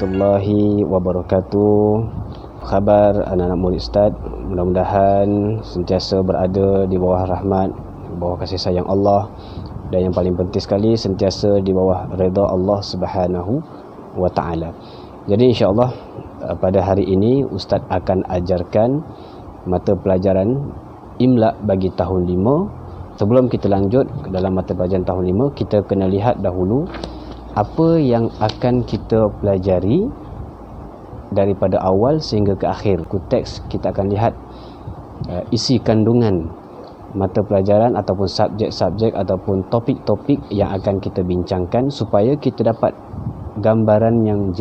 warahmatullahi wabarakatuh. Khabar anak-anak murid Ustaz, mudah-mudahan sentiasa berada di bawah rahmat, di bawah kasih sayang Allah, dan yang paling penting sekali sentiasa di bawah redha Allah Subhanahu wa taala. Jadi insya-Allah pada hari ini Ustaz akan ajarkan mata pelajaran Imla bagi tahun 5. Sebelum kita lanjut ke dalam mata pelajaran tahun 5, kita kena lihat dahulu apa yang akan kita pelajari daripada awal sehingga ke akhir. Teks kita akan lihat isi kandungan mata pelajaran ataupun subjek-subjek ataupun topik-topik yang akan kita bincangkan supaya kita dapat gambaran yang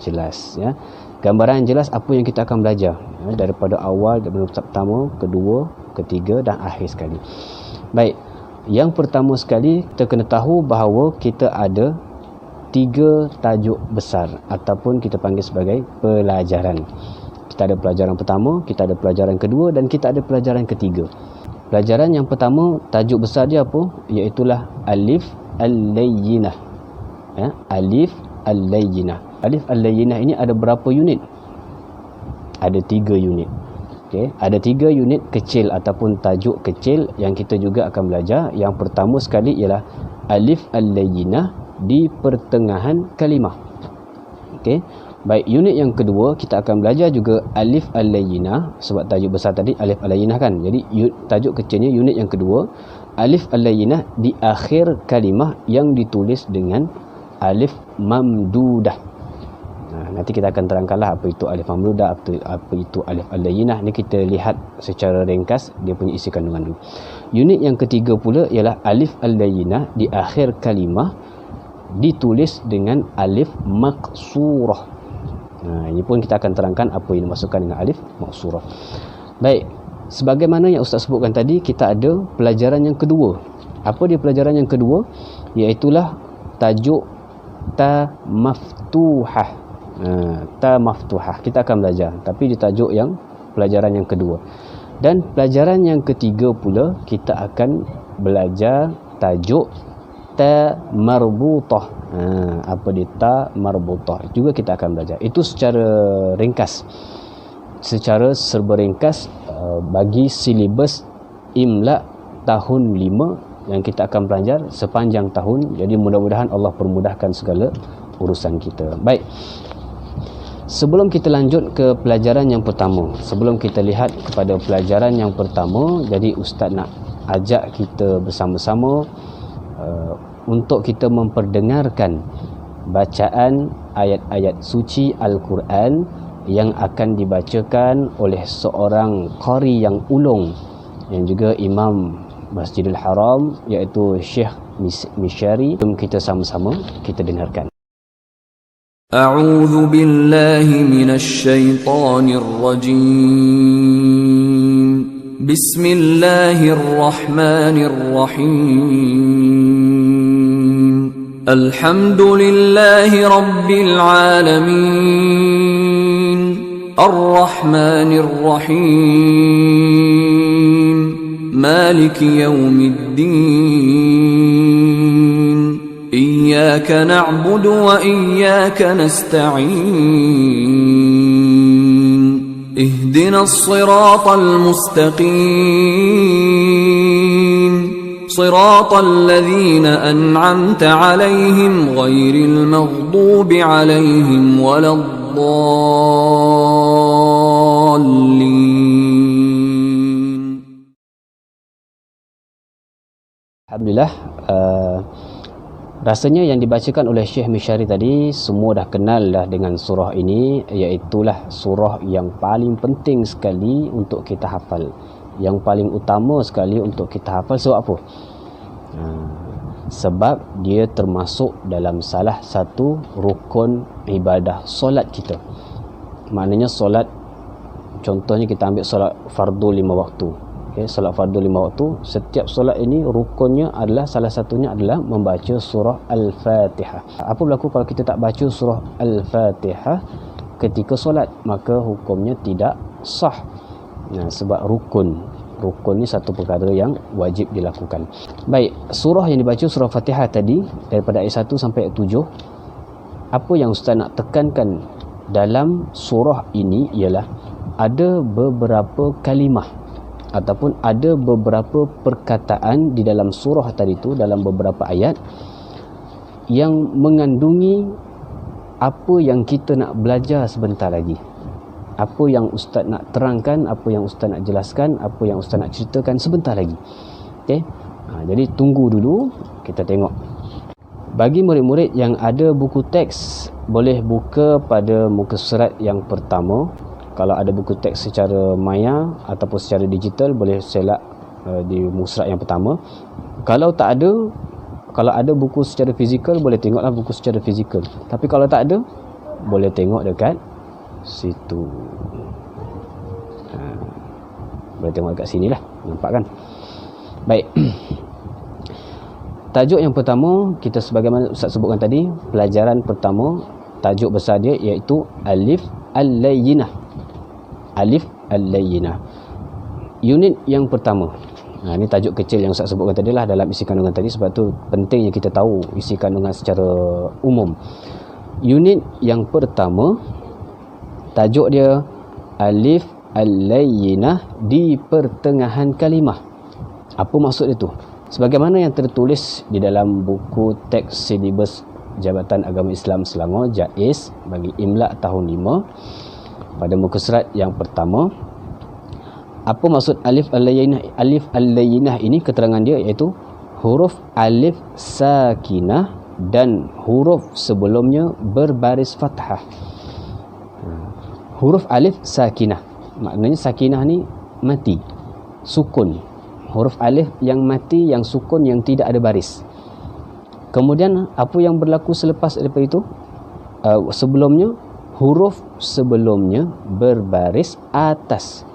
jelas, ya. Gambaran yang jelas apa yang kita akan belajar, ya, daripada awal, daripada pertama, kedua, ketiga dan akhir sekali. Baik, yang pertama sekali kita kena tahu bahawa kita ada 3 tajuk besar ataupun kita panggil sebagai pelajaran. Kita ada pelajaran pertama, kita ada pelajaran kedua dan kita ada pelajaran ketiga. Pelajaran yang pertama, tajuk besar dia apa? Iaitulah Alif Al-Layyinah. Ya, Alif Al-Layyinah. Alif Al-Layyinah ini ada berapa unit? Ada 3 unit. Okey, ada 3 unit kecil ataupun tajuk kecil yang kita juga akan belajar. Yang pertama sekali ialah Alif Al-Layyinah di pertengahan kalimah. Okey. Baik, unit yang kedua kita akan belajar juga Alif Al-Layyinah, sebab tajuk besar tadi Alif Al-Layyinah kan. Jadi tajuk kecilnya unit yang kedua Alif Al-Layyinah di akhir kalimah yang ditulis dengan alif mamdudah. Nanti kita akan terangkanlah apa itu alif mamdudah, apa itu Alif Al-Layyinah. Ni kita lihat secara ringkas dia punya isi kandungan dulu. Unit yang ketiga pula ialah Alif Al-Layyinah di akhir kalimah ditulis dengan alif maqsurah. Ini pun kita akan terangkan apa yang dimaksudkan dengan alif maqsurah. Baik, sebagaimana yang Ustaz sebutkan tadi, kita ada pelajaran yang kedua. Apa dia pelajaran yang kedua? Iaitulah tajuk ta maftuhah. Ta maftuhah kita akan belajar, tapi di tajuk yang pelajaran yang kedua. Dan pelajaran yang ketiga pula kita akan belajar tajuk ta marbutah. Apa dia ta marbutah? Juga kita akan belajar. Itu secara ringkas. Secara serba ringkas bagi silibus Imla tahun 5 yang kita akan belajar sepanjang tahun. Jadi mudah-mudahan Allah permudahkan segala urusan kita. Baik. Sebelum kita lanjut ke pelajaran yang pertama, sebelum kita lihat kepada pelajaran yang pertama, jadi Ustaz nak ajak kita bersama-sama untuk kita memperdengarkan bacaan ayat-ayat suci Al-Quran yang akan dibacakan oleh seorang qari yang ulung yang juga imam Masjidil Haram, iaitu Syekh Mishari. Jom kita sama-sama kita dengarkan. A'udzu billahi minasy syaithanir rajim. Bismillahirrahmanirrahim. Alhamdulillahi rabbil alamin. Ar-Rahmanir Rahim. Maliki yaumiddin. Iyyaka na'budu wa iyyaka nasta'in. Ihdinas siratal mustaqim. صراط الذين أنعمت عليهم غير المغضوب عليهم ولا الضالين. Alhamdulillah, rasanya yang dibacakan oleh Syekh Mishari tadi semua dah kenal dah dengan surah ini, iaitulah surah yang paling penting sekali untuk kita hafal, yang paling utama sekali untuk kita hafal. Sebab apa? Sebab dia termasuk dalam salah satu rukun ibadah solat kita. Maknanya solat, contohnya kita ambil solat fardu 5 waktu. Okay, solat fardu 5 waktu, setiap solat ini rukunnya adalah, salah satunya adalah membaca surah Al-Fatihah. Apa berlaku kalau kita tak baca surah Al-Fatihah ketika solat? Maka hukumnya tidak sah. Sebab rukun ni satu perkara yang wajib dilakukan. Baik, surah yang dibaca surah Fatihah tadi daripada ayat 1 sampai ayat 7 apa yang Ustaz nak tekankan dalam surah ini ialah ada beberapa kalimah ataupun ada beberapa perkataan di dalam surah tadi tu, dalam beberapa ayat yang mengandungi apa yang kita nak belajar sebentar lagi. Apa yang Ustaz nak terangkan, apa yang Ustaz nak jelaskan, apa yang Ustaz nak ceritakan sebentar lagi. Okey. Jadi tunggu dulu, kita tengok. Bagi murid-murid yang ada buku teks, boleh buka pada muka surat yang pertama. Kalau ada buku teks secara maya ataupun secara digital, boleh select di muka surat yang pertama. Kalau ada buku secara fizikal, boleh tengoklah buku secara fizikal. Tapi kalau tak ada, boleh tengok dekat situ. Boleh tengok dekat sini lah, nampak kan? Baik. Tajuk yang pertama, kita sebagaimana Ustaz sebutkan tadi, pelajaran pertama, tajuk besar dia iaitu Alif Al-Layyinah. Alif Al-Layyinah. Unit yang pertama. Ini tajuk kecil yang Ustaz sebutkan tadi lah dalam isi kandungan tadi, sebab tu pentingnya kita tahu isi kandungan secara umum. Unit yang pertama, tajuk dia Alif Al-Layyinah di pertengahan kalimah. Apa maksud itu? Sebagaimana yang tertulis di dalam buku teks silibus Jabatan Agama Islam Selangor JAIS bagi Imla tahun 5 pada muka surat yang pertama. Apa maksud Alif Al-Layyinah? Alif Al-Layyinah ini keterangan dia iaitu huruf alif sakinah dan huruf sebelumnya berbaris fathah. Huruf alif sakinah, maknanya sakinah ni mati, sukun. Huruf alif yang mati, yang sukun, yang tidak ada baris. Kemudian apa yang berlaku selepas daripada itu? Sebelumnya, huruf sebelumnya berbaris atas.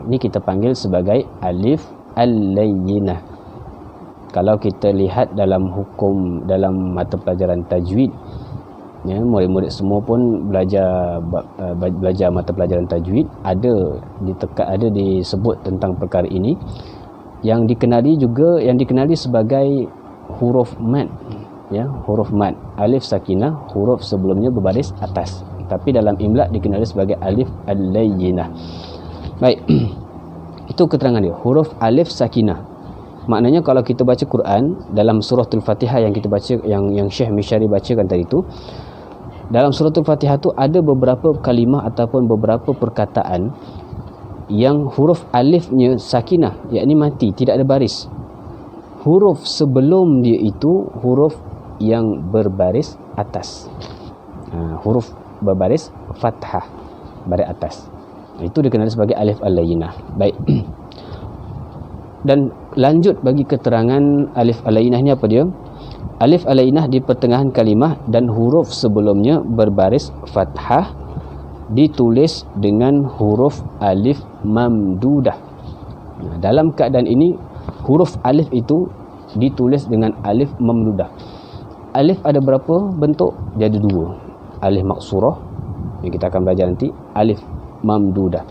Ini kita panggil sebagai Alif Al-Layyinah. Kalau kita lihat dalam hukum, dalam mata pelajaran tajwid, ya, murid-murid semua pun belajar mata pelajaran tajwid, ada disebut tentang perkara ini yang dikenali sebagai huruf mad, ya, huruf mad, alif sakinah, huruf sebelumnya berbaris atas, tapi dalam imla dikenali sebagai Alif Al-Layyinah. Baik. Itu keterangan dia, huruf alif sakinah. Maknanya kalau kita baca Quran dalam suratul Fatihah yang kita baca, yang Syekh Mishari bacakan tadi tu, dalam suratul Fatihah tu ada beberapa kalimah ataupun beberapa perkataan yang huruf alifnya sakinah, yakni mati, tidak ada baris. Huruf sebelum dia itu huruf yang berbaris atas. Huruf berbaris fathah, baris atas. Itu dikenali sebagai Alif Al-Layyinah. Baik. Dan lanjut bagi keterangan Alif Al-Layyinah ni apa dia? Alif Al-Layyinah di pertengahan kalimah dan huruf sebelumnya berbaris fathah, ditulis dengan huruf alif mamdudah. Dalam keadaan ini, huruf alif itu ditulis dengan alif mamdudah. Alif ada berapa bentuk? Dia ada dua. Alif maksurah yang kita akan belajar nanti, alif mamdudah.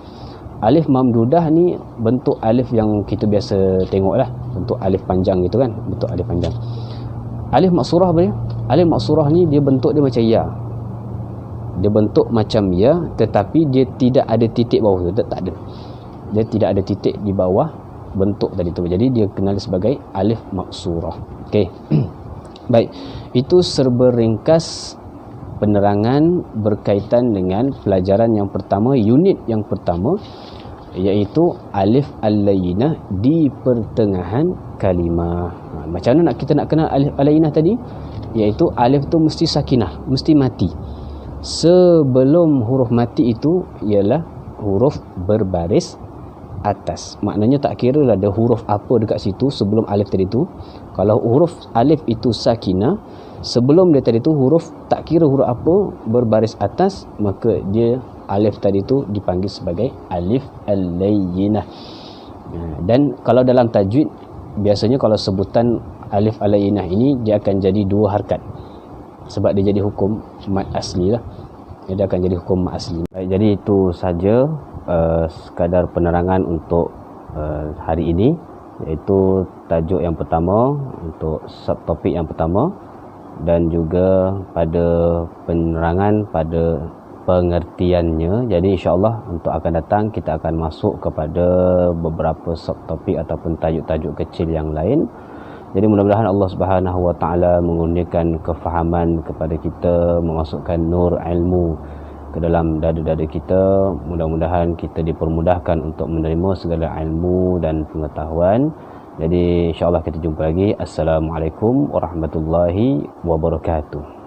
Alif mamdudah ni bentuk alif yang kita biasa tengok lah, bentuk alif panjang gitu kan, bentuk alif panjang. Alif maksurah apa dia? Alif maksurah ni dia bentuk dia macam ya. Dia bentuk macam ya, tetapi dia tidak ada titik bawah tu, tak ada. Dia tidak ada titik di bawah bentuk tadi tu. Jadi dia kenali sebagai alif maksurah. Okey. Baik. Itu serba ringkas penerangan berkaitan dengan pelajaran yang pertama, unit yang pertama, iaitu Alif Al-Layyinah di pertengahan kalimah. Macam mana kita nak kenal Alif Al-Layyinah tadi? Iaitu alif tu mesti sakinah, mesti mati. Sebelum huruf mati itu ialah huruf berbaris atas. Maknanya tak kira ada huruf apa dekat situ sebelum alif tadi tu. Kalau huruf alif itu sakinah, sebelum dia tadi tu huruf, tak kira huruf apa, berbaris atas, maka dia alif tadi tu dipanggil sebagai Alif Al-Layyinah. Dan kalau dalam tajwid, biasanya kalau sebutan Alif Al-Layyinah ini, dia akan jadi dua harkat, sebab dia jadi hukum mad asli lah. Dia akan jadi hukum mad asli. Baik, jadi itu saja sekadar penerangan untuk hari ini, iaitu tajuk yang pertama, untuk subtopik yang pertama, dan juga pada penerangan, pada pengertiannya. Jadi insya-Allah untuk akan datang kita akan masuk kepada beberapa subtopik ataupun tajuk-tajuk kecil yang lain. Jadi mudah-mudahan Allah Subhanahu Wa Taala mengurniakan kefahaman kepada kita, memasukkan nur ilmu ke dalam dada-dada kita. Mudah-mudahan kita dipermudahkan untuk menerima segala ilmu dan pengetahuan. Jadi insya-Allah kita jumpa lagi. Assalamualaikum warahmatullahi wabarakatuh.